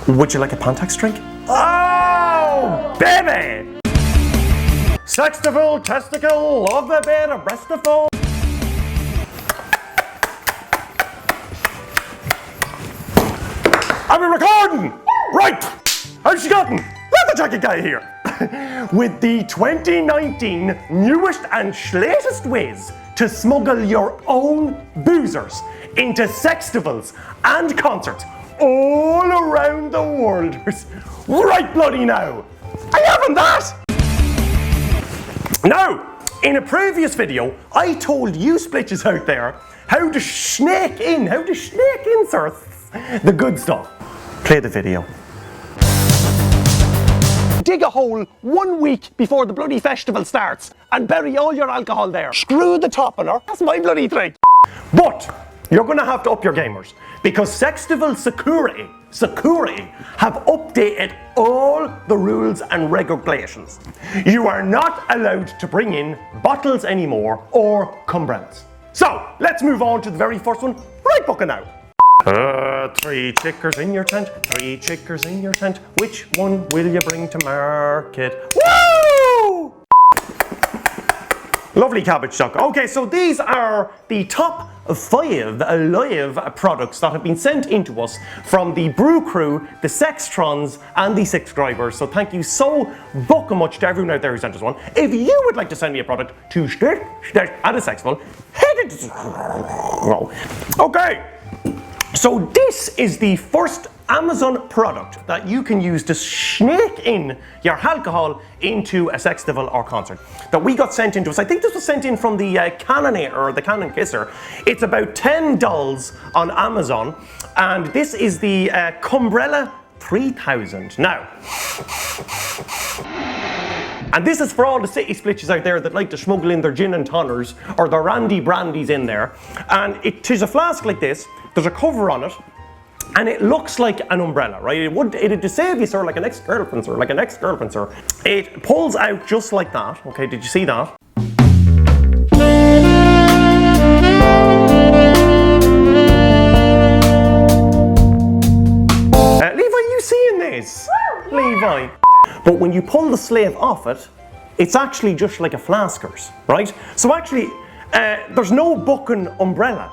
Would you like a Pantex drink? Oh, baby! Sextival, testicle, love a bit of breasticle. Are we recording? Right! How's she gotten? Let the jacket guy here. With the 2019 newest and latest ways to smuggle your own boozers into sextivals and concerts all around the world. Right bloody now. AreYaHavingThat! Now, in a previous video, I told you splitches out there how to snake in, sirs, the good stuff. Play the video. Dig a hole 1 week before the bloody festival starts and bury all your alcohol there. Screw the toppener. That's my bloody trick. But you're going to have to up your gamers because Sextival Security have updated all the rules and regulations. You are not allowed to bring in bottles anymore or cumbrellas. So let's move on to the very first one right bucking now. 3 chickers in your tent, 3 chickers in your tent. Which one will you bring to market? Woo! Lovely cabbage stock. Okay, so these are the top 5 live products that have been sent into us from the Brew Crew, the Sextrons, and the subscribers. So thank you so bucking much to everyone out there who sent us one. If you would like to send me a product to at a sexful, head it. Okay. So this is the first Amazon product that you can use to snake in your alcohol into a sextival or concert that we got sent into us. I think this was sent in from the Canonator or the Canon Kisser. It's about $10 on Amazon, and this is the Cumbrella 3000. Now, and this is for all the city splitches out there that like to smuggle in their gin and tonners or their randy brandies in there. And it is a flask like this. There's a cover on it, and it looks like an umbrella, right? It'd deceive you, sir, like an ex-girlfriend, sir, It pulls out just like that. Okay, did you see that? Levi, you seeing this? Woo, yeah. Levi. But when you pull the sleeve off it, it's actually just like a flasker's, right? So actually, there's no bucking umbrella.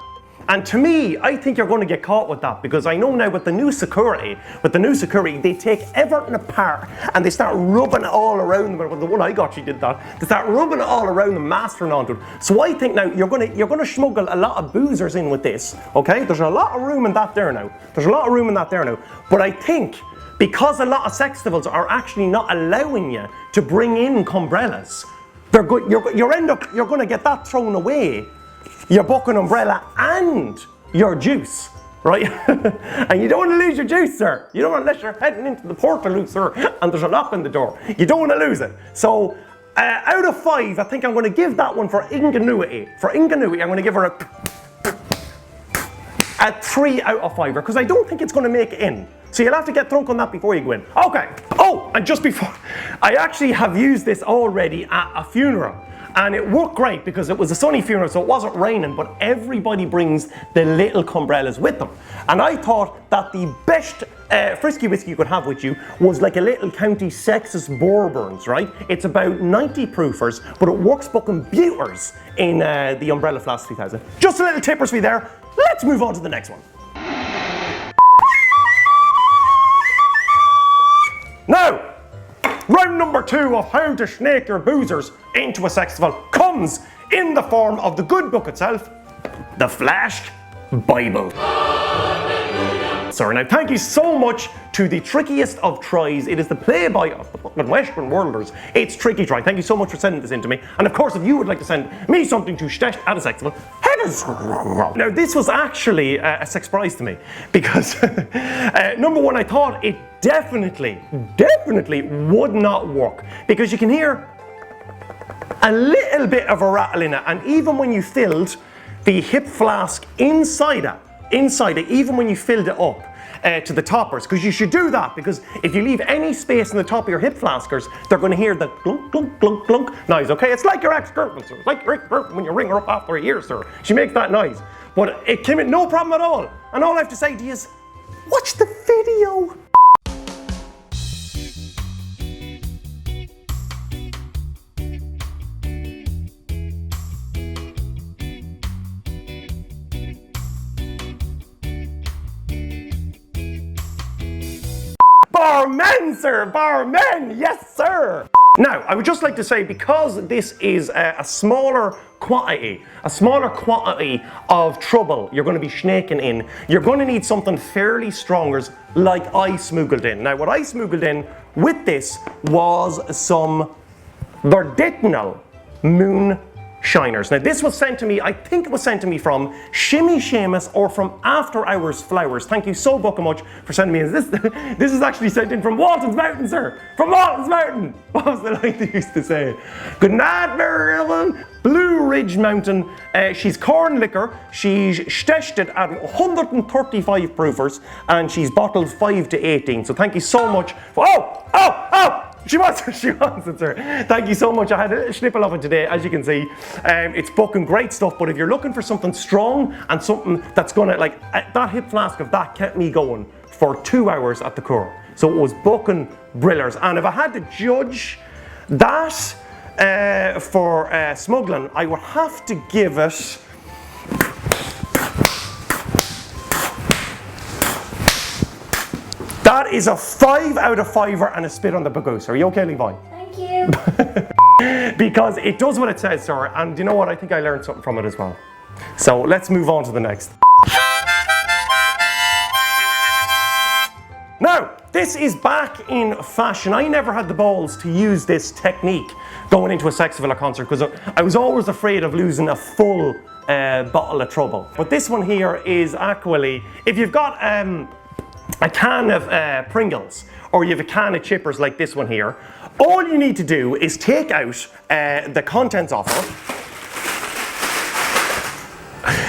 And to me, I think you're going to get caught with that because I know now with the new security, they take everything apart and they start rubbing it all around them. The one I got, she did that. They start rubbing it all around and mastering onto it. So I think now you're going to smuggle a lot of boozers in with this. Okay, there's a lot of room in that there now. But I think because a lot of sextivals are actually not allowing you to bring in cumbrellas, you're going to get that thrown away. Your bucking umbrella and your juice, right? And you don't want to lose your juice, sir. You don't want to, unless you're heading into the portal, sir, and there's a lock on the door. You don't want to lose it. So, out of 5, I think I'm going to give that one for ingenuity. I'm going to give her a 3 out of 5 because I don't think it's going to make it in. So you'll have to get drunk on that before you go in. Okay. Oh, and just before, I actually have used this already at a funeral. And it worked great because it was a sunny funeral, so it wasn't raining, but everybody brings the little cumbrellas with them. And I thought that the best frisky whiskey you could have with you was like a little County Sexus Bourbons, right? It's about 90 proofers, but it works bucking beauters in the Umbrella Flask 3000. Just a little tipper for you there. Let's move on to the next one. Now, round number 2 of how to snake your boozers into a sextival comes in the form of the good book itself, the Flask Bible. Sir, now thank you so much to the trickiest of tries. It is the playboy of the fucking Western Worlders. It's Tricky Try. Thank you so much for sending this in to me. And of course, if you would like to send me something to Stesh at a sextival, now this was actually a surprise to me because number 1, I thought it definitely would not work because you can hear a little bit of a rattle in it, and even when you filled the hip flask inside it, even when you filled it up to the toppers, because you should do that, because if you leave any space in the top of your hip flaskers, they're going to hear the clunk, clunk, clunk, clunk noise, okay? It's like your ex-girlfriend, sir. It's like your ex-girlfriend when you ring her up after a year, sir. She makes that noise. But it came in no problem at all. And all I have to say to you is, watch the video. Barmen, sir, barmen, yes, sir. Now, I would just like to say, because this is a smaller quantity of trouble you're going to be snaking in, you're going to need something fairly stronger, like I smuggled in. Now, what I smuggled in with this was some Verditnal moon shiners. Now, this was sent to me, I think it was sent to me from Shimmy Seamus or from After Hours Flowers. Thank you so much for sending me this. This is actually sent in from Walton's Mountain, sir. From Walton's Mountain. What was the line they used to say? Good night, Marilyn. Blue Ridge Mountain. She's corn liquor. She's tested at 135 proofers and she's bottled 5 to 18. So thank you so much. Oh! She wants it, sir. Thank you so much. I had a schnipple of it today, as you can see. It's fucking great stuff, but if you're looking for something strong and something that's gonna, like, that hip flask of that kept me going for 2 hours at the Cur. So it was fucking brillers. And if I had to judge that for smuggling, I would have to give it... That is a 5 out of 5 and a spit on the bagoose. Are you okay, Levi? Thank you. Because it does what it says, sir. And you know what? I think I learned something from it as well. So let's move on to the next. Now, this is back in fashion. I never had the balls to use this technique going into a Sexville concert because I was always afraid of losing a full bottle of trouble. But this one here is actually, if you've got a can of Pringles, or you have a can of chippers like this one here, all you need to do is take out the contents of it,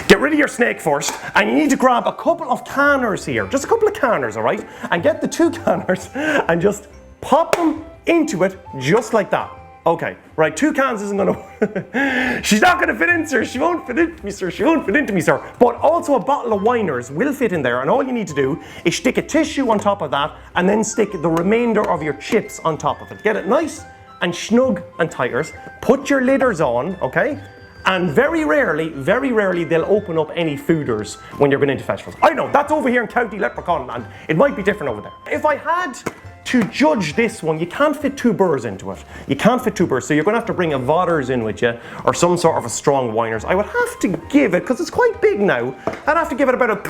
get rid of your snake first, and you need to grab a couple of canners here, just a couple of canners, all right? And get the 2 canners and just pop them into it just like that. Okay, right, 2 cans isn't gonna... She's not gonna fit in, sir. She won't fit into me, sir. She won't fit into me, sir. But also a bottle of Winers will fit in there, and all you need to do is stick a tissue on top of that and then stick the remainder of your chips on top of it. Get it nice and snug and tighters. Put your lidders on, okay? And very rarely they'll open up any fooders when you're going into festivals. I know, that's over here in County Leprechaun Land. It might be different over there. If I had to judge this one, you can't fit 2 burrs into it. You can't fit 2 burrs, so you're going to have to bring a Vodders in with you, or some sort of a strong Winers. I would have to give it, because it's quite big now, I'd have to give it about a...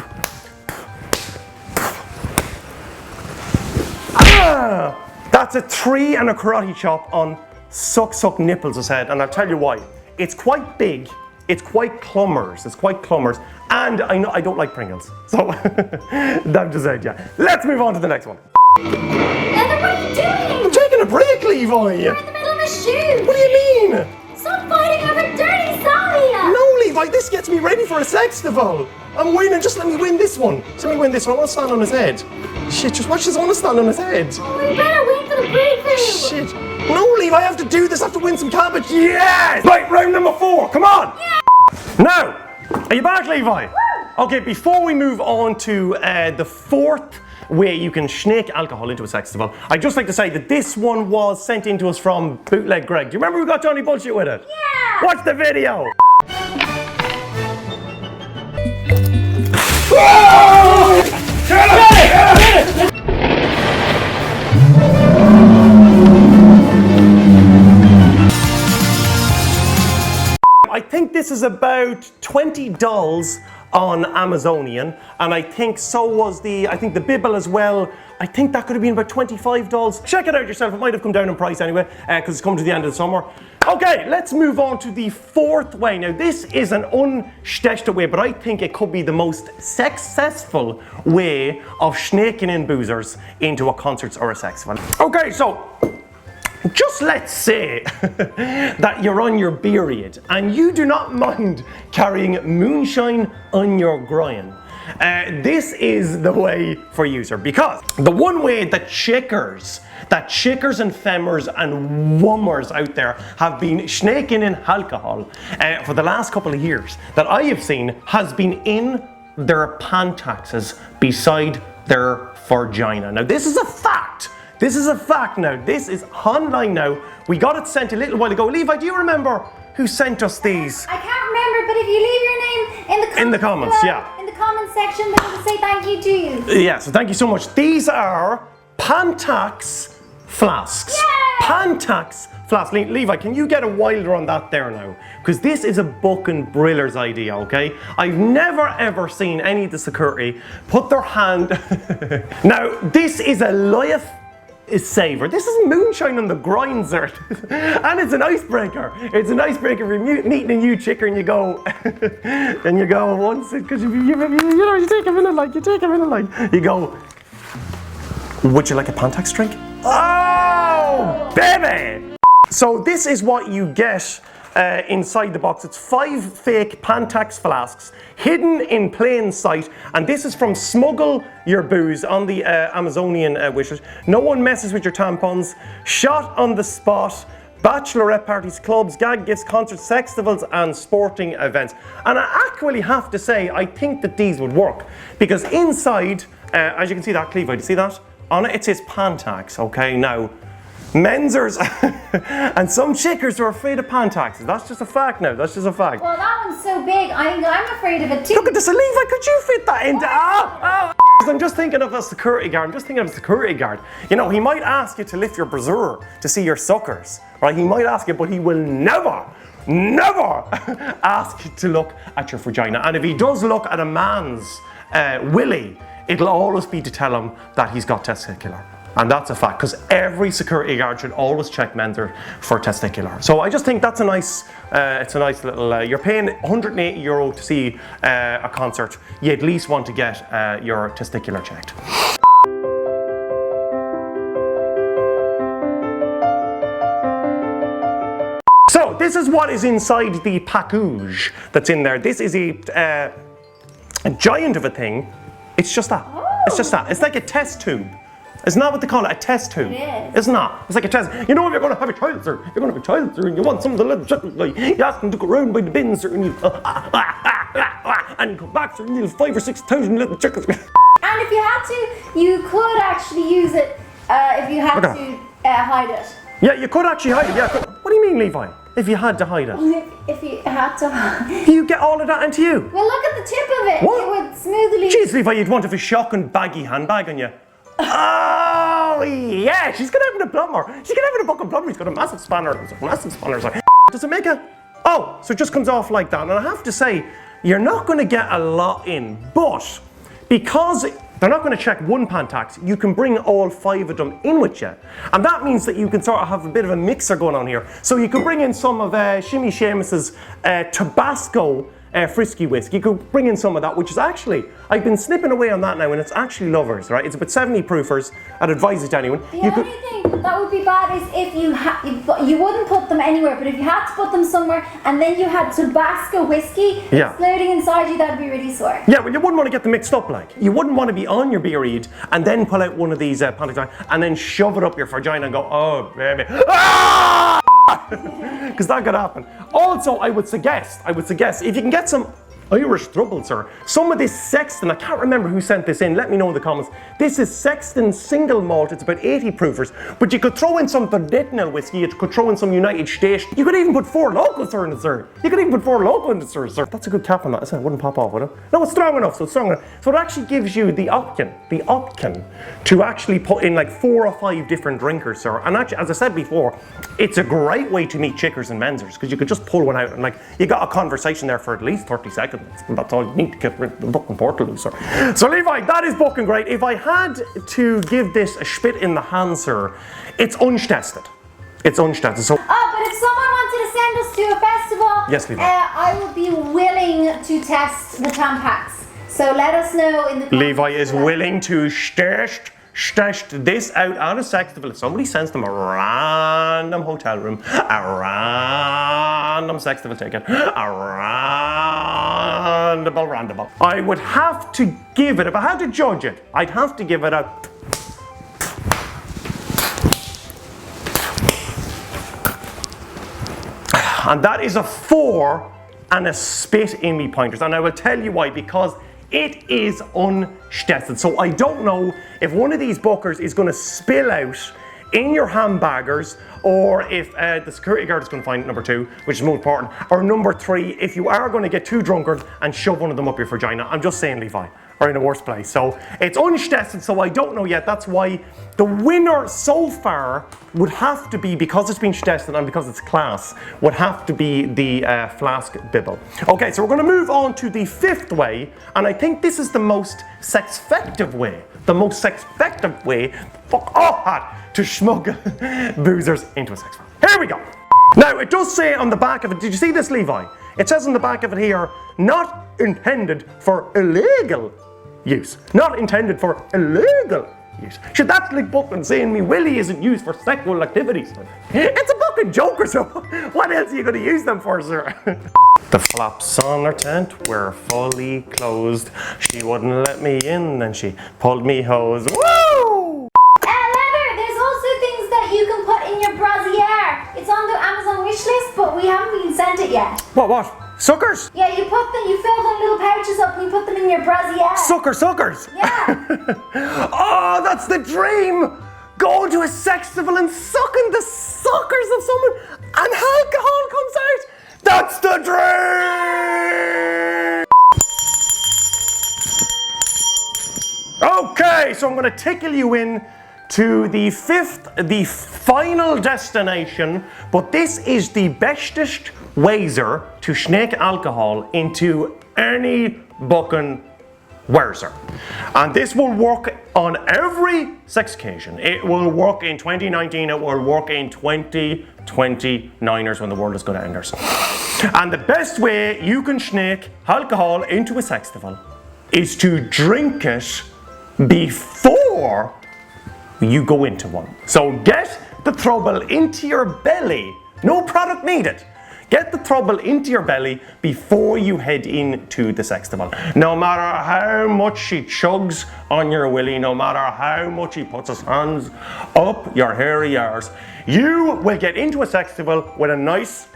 That's a 3 and a karate chop on Suck Nipples' head, and I'll tell you why. It's quite big, it's quite clummers, and I know I don't like Pringles, so that just said, yeah. Let's move on to the next one. Heather, what are you doing? I'm taking a break, Levi. You're in the middle of a shoot. What do you mean? Stop fighting over dirty Sally. No, Levi, this gets me ready for a Sextival. I'm winning, just let me win this one. Just let me win this one, I want to stand on his head. Shit, just watch this, I want to stand on his head. Oh, you better win for the breakthrough. Shit. No, Levi, I have to do this, I have to win some cabbage. Yes! Right, round number 4, come on. Yeah. Now, are you back, Levi? Woo. Okay, before we move on to the 4th way you can snake alcohol into a Sextival, I'd just like to say that this one was sent in to us from Bootleg Greg. Do you remember we got Johnny Bullshit with it? Yeah! Watch the video! I think this is about $20 on Amazonian, and I think so was the Bibble as well. I think that could have been about $25. Check it out yourself, it might have come down in price anyway, because it's come to the end of the summer. Okay, let's move on to the 4th way. Now this is an unstested way, but I think it could be the most successful way of snaking in boozers into a concert or a Sextival. Okay, so just let's say that you're on your period and you do not mind carrying moonshine on your groin. This is the way for you, sir, because the one way that chickers and femmers and wummers out there have been snaking in alcohol for the last couple of years that I have seen has been in their pantaxes beside their vagina. Now this is a fact. This is a fact now. This is online now. We got it sent a little while ago. Levi, do you remember who sent us these? I can't remember, but if you leave your name in the comments below, yeah. In the comments section, then we'll say thank you to you. Yeah, so thank you so much. These are Pantax flasks. Yay! Pantax flasks. Levi, can you get a wilder on that there now? Because this is a bucking briller's idea, okay? I've never ever seen any of the security put their hand... Now, this is a life saver. This is moonshine on the grind, sir. And it's an icebreaker. It's an icebreaker for meeting a new chick and you go, and you go once, because you take a minute like, you go, would you like a Pantax drink? Oh, baby! So this is what you get inside the box. It's 5 fake Pantax flasks hidden in plain sight, and this is from Smuggle Your Booze on the Amazonian wishlist. No one messes with your tampons. Shot on the spot. Bachelorette parties, clubs, gag gifts, concerts, festivals and sporting events. And I actually have to say, I think that these would work, because inside, as you can see that, Levi, do you see that? On it says Pantax, okay? Now, mensers and some chickers are afraid of Pantaxes. That's just a fact now. That's just a fact. Well, that one's so big. I'm afraid of it too. Look at this, Levi. Could you fit that into? I'm just thinking of a security guard. You know, he might ask you to lift your brassiere to see your suckers, right? He might ask you, but he will never ask you to look at your vagina. And if he does look at a man's willy, it'll always be to tell him that he's got testicular. And that's a fact, because every security guard should always check Menzer for testicular. So I just think that's a nice, it's a nice little, you're paying €180 to see a concert. You at least want to get your testicular checked. So this is what is inside the package that's in there. This is a giant of a thing. It's just that. It's just that. It's like a test tube. Isn't that what they call it? A test tube. It is. It's not. It's like a test. You know, if you're going to have a child, sir, and you want some of the little chocolate, like, you ask them to go round by the bin, sir, and you and you come back, sir, and you have 5,000 or 6,000 little chickens. And if you had to, you could actually use it if you had to hide it. Yeah, you could actually hide it. Yeah. What do you mean, Levi? If you had to hide it? If you had to. You get all of that into you? Well, look at the tip of it. What? It would smoothly. Jeez, Levi, you'd want to have a shocking baggy handbag on you. Oh, yeah, she's gonna have a plumber. She's gonna have a bucket plumber. He's got a massive spanner. Does it make a... Oh, so it just comes off like that. And I have to say, you're not gonna get a lot in, but because they're not gonna check one Pantax, you can bring all 5 of them in with you. And that means that you can sort of have a bit of a mixer going on here. So you can bring in some of Shimmy Seamus's Tabasco Frisky whisk. You could bring in some of that, which is actually, I've been snipping away on that now, and it's actually lovers, right? It's about 70 proofers. I'd advise it to anyone. The only thing that would be bad is if you wouldn't put them anywhere, but if you had to put them somewhere and then you had Tabasco whiskey floating inside you, that'd be really sore. Yeah, well, you wouldn't want to get them mixed up, like. You wouldn't want to be on your period and then pull out one of these Pantax and then shove it up your vagina and go, oh, baby. Ah! Because that could happen. Also, I would suggest if you can get some Irish trouble, sir, some of this Sexton, I can't remember who sent this in, let me know in the comments. This is Sexton single malt, it's about 80 proofers, but you could throw in some traditional whiskey, you could throw in some United States, you could even put 4 local, sir, in it, sir. You could even put 4 local in it, sir. That's a good cap on that, isn't it? It wouldn't pop off, would it? No, it's strong enough, so it's strong enough. So it actually gives you the option to actually put in like 4 or 5 different drinkers, sir. And actually, as I said before, it's a great way to meet chickers and mensers, because you could just pull one out and like, you got a conversation there for at least 30 seconds. And that's all you need to get rid of the fucking portal, sir. So Levi, that is fucking great. If I had to give this a spit in the hand, sir, it's untested. It's untested. So. Oh, but if someone wanted to send us to a festival, yes, Levi. I would be willing to test the Tampax. So let us know in the comments. Levi is willing to test this out at a festival. If somebody sends them a random hotel room, a random festival ticket, a random. I would have to give it, if I had to judge it, I'd have to give it a... And that is a 4 and a spit in me pointers. And I will tell you why, because it is untested. So I don't know if one of these bookers is going to spill out in your handbaggers, or if the security guard is going to find it, number 2, which is more important, or number 3, if you are going to get too drunkard and shove one of them up your vagina. I'm just saying, Levi. or in a worse place. So it's untested, so I don't know yet. That's why the winner so far would have to be, because it's been tested and because it's class, would have to be the flask bibble. Okay, so we're going to move on to the 5th way, and I think this is the most sex-effective way. The most sex-effective way, to smuggle boozers into a sex farm. Here we go. Now, it does say on the back of it, did you see this, Levi? It says on the back of it here, not intended for illegal use. Not intended for illegal use. Should that's like fucking saying me willy isn't used for sexual activities. It's a fucking joke or so. What else are you going to use them for, sir? The flaps on her tent were fully closed. She wouldn't let me in and she pulled me hose. Woo! Leather, there's also things that you can put in your brassiere. It's on the Amazon wish list, but we haven't been sent it yet. What? Suckers? Yeah, you fill them little pouches up and you put them in your brassiere. Suckers? Yeah. Oh, that's the dream! Going to a sextival and sucking the suckers of someone and alcohol comes out. That's the dream! Okay, so I'm going to tickle you in to the 5th, the final destination, but this is the bestest wazer to snake alcohol into any bucking werzer. And this will work on every sex occasion. It will work in 2019, it will work in 2029ers when the world is going to enders. And the best way you can snake alcohol into a sextival is to drink it before you go into one. So get the trouble into your belly. No product needed. Get the trouble into your belly before you head into the sextival. No matter how much he chugs on your willy, no matter how much he puts his hands up your hairy arse, you will get into a sextival with a nice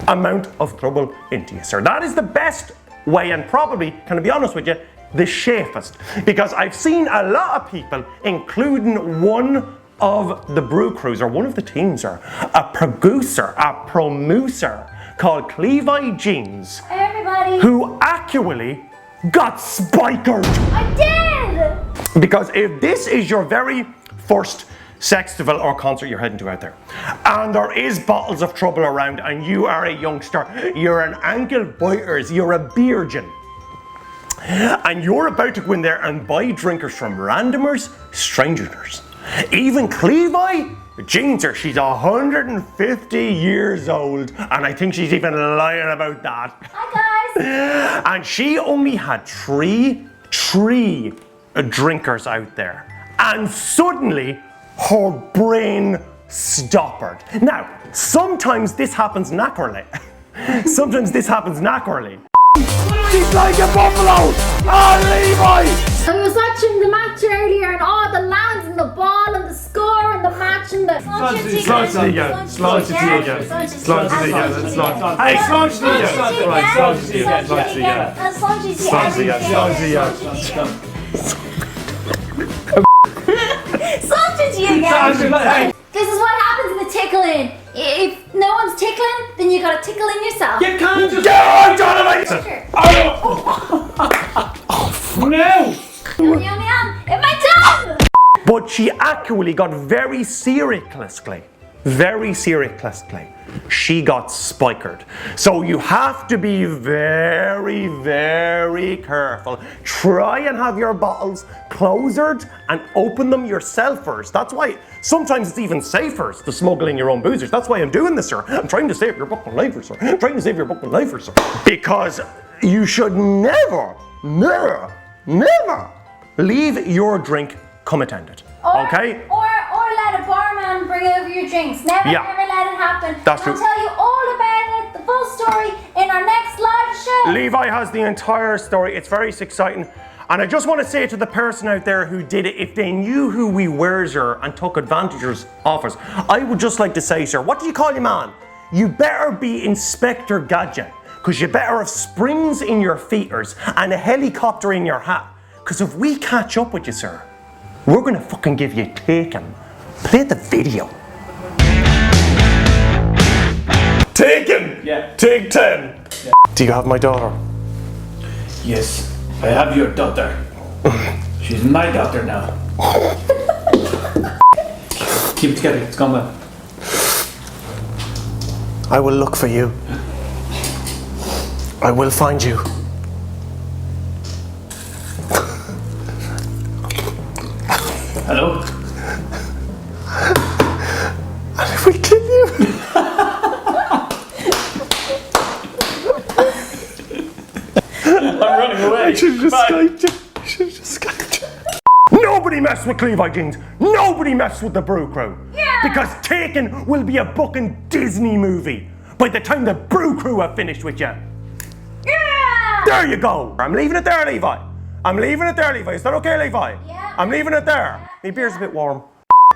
amount of trouble into you, sir. That is the best way, and probably, can I be honest with you, the safest. Because I've seen a lot of people, including one of the brew crews, or one of the teams, or a producer, a promucer called Levi Jeans, Everybody. who actually got spikered. I did! Because if this is your very first sextival or concert you're heading to out there, and there is bottles of trouble around, and you are a youngster, you're an ankle biters, you're a virgin, and you're about to go in there and buy drinkers from randomers, strangers. Even Levi Jeans, she's 150 years old, and I think she's even lying about that. Hi guys! And she only had three drinkers out there, and suddenly her brain stoppered. Now, sometimes this happens naturally. She's like a buffalo! Oh, Levi! I was watching the match earlier and all the lands and the ball and the score and the match and the... Hey, slaunch it again. This is what happens in the tickling. If no one's tickling, then you gotta tickle in yourself. You can't just... Get on, Jonathan! No! Yum, yum, yum. In my tongue! But she actually got very seriously. She got spikered. So you have to be very, very careful. Try and have your bottles closered and open them yourself first. That's why sometimes it's even safer to smuggle in your own boozers. That's why I'm doing this, sir. I'm trying to save your fucking life, sir. Because you should never leave your drink come attended. Okay? Or let a barman bring over your drinks. Never let it happen. That's true. I'll tell you all about it, the full story, in our next live show. Levi has the entire story. It's very exciting. And I just want to say to the person out there who did it, if they knew who we were, sir, and took advantage of us, I would just like to say, sir, what do you call you, man? You better be Inspector Gadget, because you better have springs in your feeters and a helicopter in your hat. Because if we catch up with you, sir, we're going to fucking give you Taken. Play the video. Taken! Yeah. Take 10. Yeah. Do you have my daughter? Yes. I have your daughter. She's my daughter now. Keep it together, it's gone well. I will look for you. I will find you. Hello? And if we kill you? I'm running away. I should have just Bye. Skyped you. I should have just Skyped you. Nobody mess with Levi jeans. Nobody mess with the Brew Crew. Yeah. Because Taken will be a fucking Disney movie by the time the Brew Crew have finished with you. Yeah! There you go. I'm leaving it there, Levi. I'm leaving it there, Levi. Is that okay, Levi? Yeah. I'm leaving it there. My beer's a bit warm.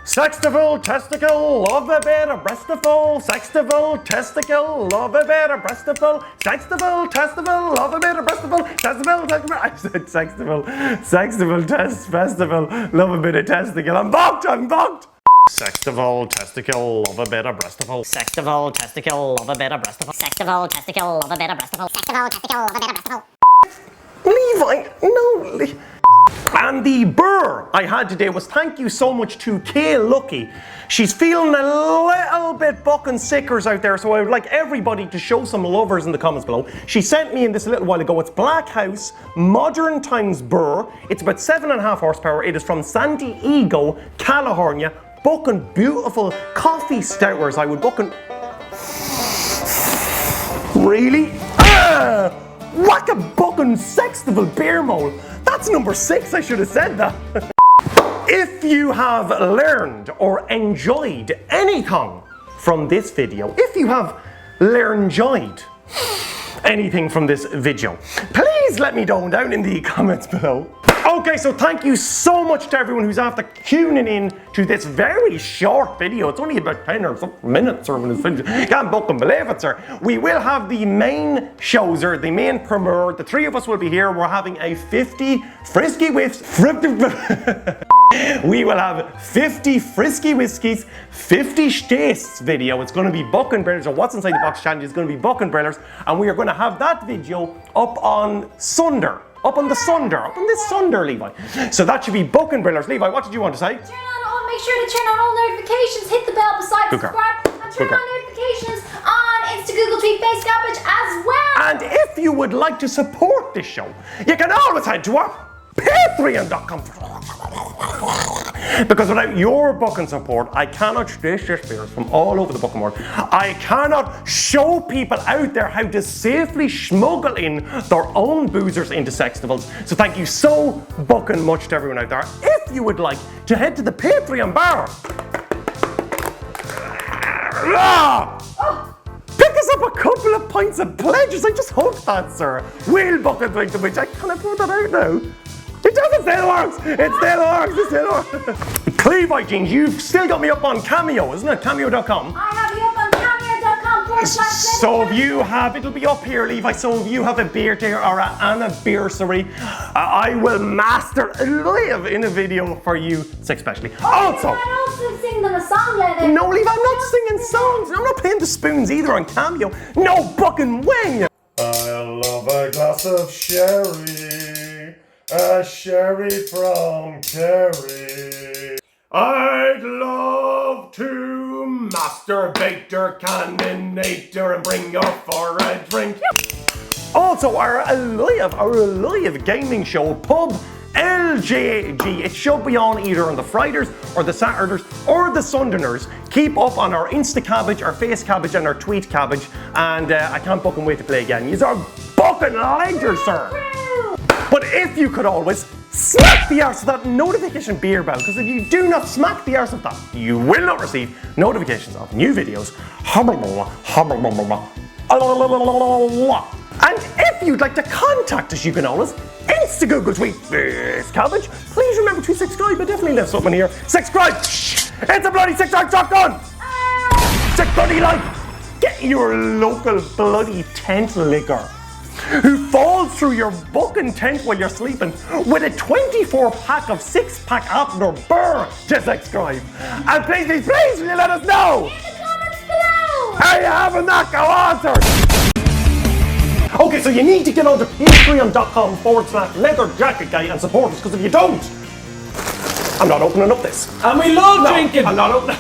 Sextival, testicle, love a bit of breastival. Sextival, testicle, love a bit of breastival. Sextival, testival, love a bit of breastival. Testival, testicle. I said sextival, sextival, festival, love a bit of testicle. I'm bugged. Sextival, testicle, love a bit of breastival. Sextival, testicle, love a bit of breastival. Sextival, testicle, love a bit of breastival. Sextival, testicle, love a bit of breastival. Levi, no. And the burr I had today was thank you so much to Kay Lucky. She's feeling a little bit bucking sickers out there, so I would like everybody to show some lovers in the comments below. She sent me in this a little while ago. It's Black House Modern Times burr. It's about 7.5 horsepower. It is from San Diego, California. Bucking beautiful coffee stouters. I would bucking. Really? Whack a bucking sextival beer mole. That's number 6, I should have said that. If you have learned or enjoyed anything from this video, if you have enjoyed anything from this video, please let me know down in the comments below. Okay, so thank you so much to everyone who's after tuning in to this very short video. It's only about 10 or something minutes or when it's finished. Can't fucking believe it, sir. We will have the main shows or the main premiere. The 3 of us will be here. We're having a 50 frisky whiffs. We will have 50 frisky whiskies, 50 tastes video. It's going to be bucking brillers, or what's inside the box challenge is going to be bucking brillers, and we are going to have that video up on Sunday. Up on this Sunday, Levi. So that should be bucking brillers. Levi, what did you want to say? Make sure to turn on all notifications, hit the bell beside subscribe, and turn on notifications on Google Tweet, FaceCabbage as well. And if you would like to support this show, you can always head to our Patreon.com. Because without your booking support, I cannot taste your beers from all over the booking world. I cannot show people out there how to safely smuggle in their own boozers into sextivals. So thank you so bucking much to everyone out there. If you would like to head to the Patreon bar, pick us up a couple of pints of pledges. I just hope that, sir. We'll book a drink to which I cannot put that out now. It doesn't still works. It still works. Levi jeans, you've still got me up on Cameo, isn't it? Cameo.com. I have you up on cameo.com/. So if you have, it'll be up here, Levi. So if you have a beer there or an anniversary, I will master live in a video for you, especially. Also, You might also sing them a song later. no, Levi, I'm not singing songs. I'm not playing the spoons either on Cameo. No fucking way. I love a glass of sherry. A sherry from Kerry. I'd love to masturbate her, canninate her, and bring her for a drink. Also, our live gaming show, Pub LJG. It should be on either on the Fridays or the Saturdays or the Sunderners. Keep up on our InstaCabbage, our FaceCabbage, and our TweetCabbage. And I can't fucking wait to play again. These are fucking later, sir. But if you could always smack the arse of that notification beer bell, because if you do not smack the arse of that, you will not receive notifications of new videos. And if you'd like to contact us, you can always Google tweet FaceCabbage. Please remember to subscribe. I definitely left something here. Subscribe. It's a bloody TikTok shotgun. It's bloody like. Get your local bloody tent licker who falls through your bucking tent while you're sleeping with a 24-pack of 6-pack Abner Burr to subscribe. And please, will you let us know? In the comments below. Are you having that? Go on, sir. Okay, so you need to get onto patreon.com/leatherjacketguy and support us, because if you don't, I'm not opening up this. And we love drinking. I'm not opening